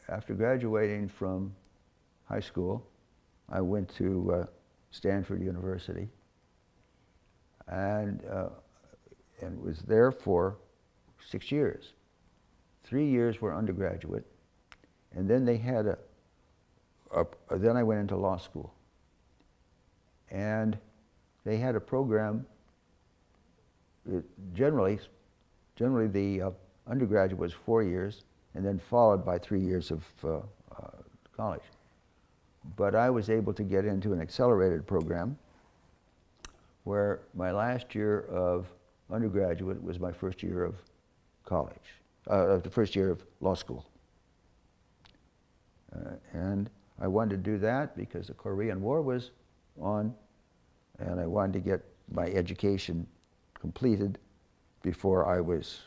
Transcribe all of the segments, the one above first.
After graduating from high school, I went to Stanford University and was there for 6 years. 3 years were undergraduate, and then they had then I went into law school. And they had a program, generally the undergraduate was 4 years, and then followed by 3 years of college. But I was able to get into an accelerated program where my last year of undergraduate was my first year of college, the first year of law school. And I wanted to do that because the Korean War was on, and I wanted to get my education completed before I was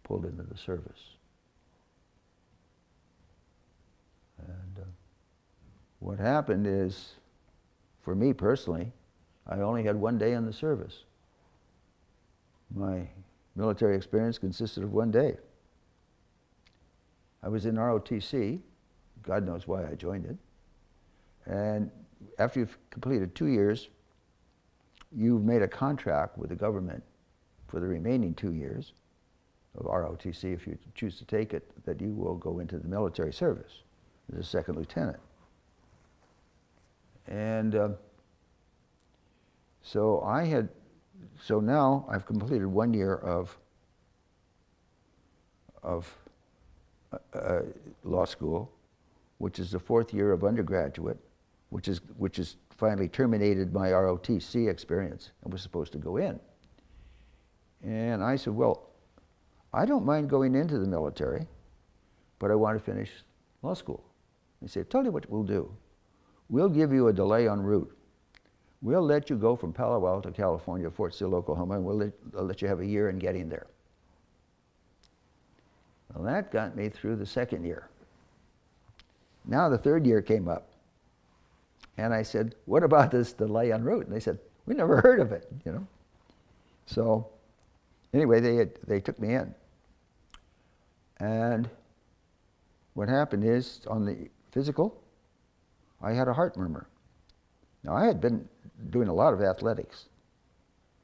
pulled into the service. And what happened is, for me personally, I only had 1 day in the service. My military experience consisted of 1 day. I was in ROTC. God knows why I joined it. And after you've completed 2 years, you've made a contract with the government for the remaining 2 years of ROTC, if you choose to take it, that you will go into the military service as a second lieutenant. And so now I've completed 1 year of law school, which is the 4th year of undergraduate, which is finally terminated my ROTC experience and was supposed to go in. And I said, well, I don't mind going into the military, but I want to finish law school. They said, tell you what we'll do. We'll give you a delay en route. We'll let you go from Palo Alto, California, to Fort Sill, Oklahoma, and we'll let you have a year in getting there. Well, that got me through the 2nd year. Now the 3rd year came up. And I said, what about this delay en route? And they said, we never heard of it, you know. So anyway, they took me in. And what happened is, on the physical, I had a heart murmur. Now, I had been doing a lot of athletics,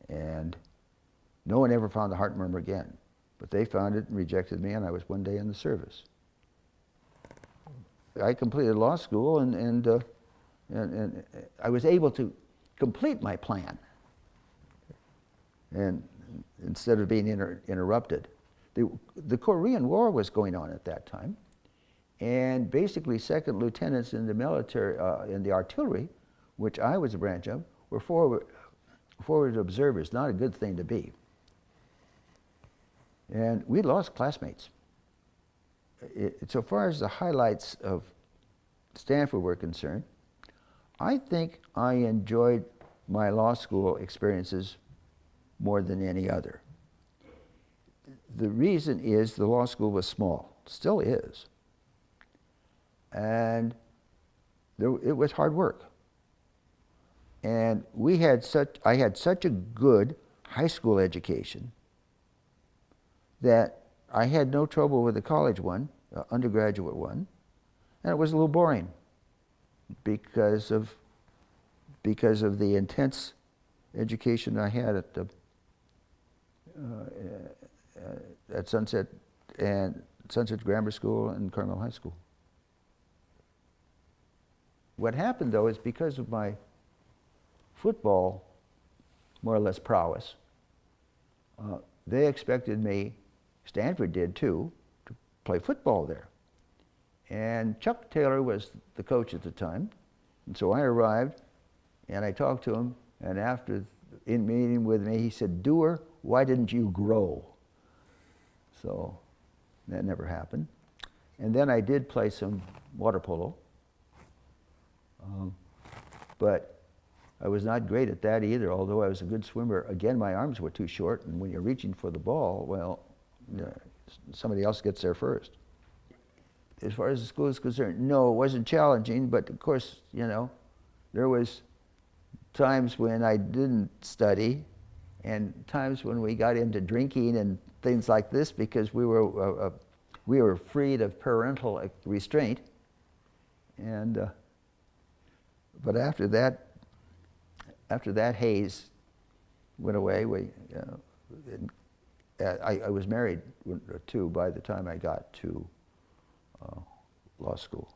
and no one ever found the heart murmur again. But they found it and rejected me, and I was 1 day in the service. I completed law school, and I was able to complete my plan, and instead of being interrupted. The Korean War was going on at that time, and basically second lieutenants in the military, in the artillery, which I was a branch of, were forward observers, not a good thing to be. And we lost classmates. So far as the highlights of Stanford were concerned, I think I enjoyed my law school experiences more than any other. The reason is the law school was small, still is. And it was hard work. And I had such a good high school education that I had no trouble with the college one, undergraduate one, and it was a little boring because of the intense education I had at Sunset Grammar School and Carmel High School. What happened, though, is because of my football, more or less, prowess, they expected me, Stanford did too, to play football there. And Chuck Taylor was the coach at the time, and so I arrived, and I talked to him, and in meeting with me, he said, "Dewar, why didn't you grow?" So that never happened. And then I did play some water polo, but I was not great at that either, although I was a good swimmer. Again, my arms were too short, and when you're reaching for the ball, well, somebody else gets there first. As far as the school is concerned, no, it wasn't challenging, but of course, there was times when I didn't study, and times when we got into drinking and things like this, because we were we were freed of parental restraint. And but after that haze went away, I was married too by the time I got to law school.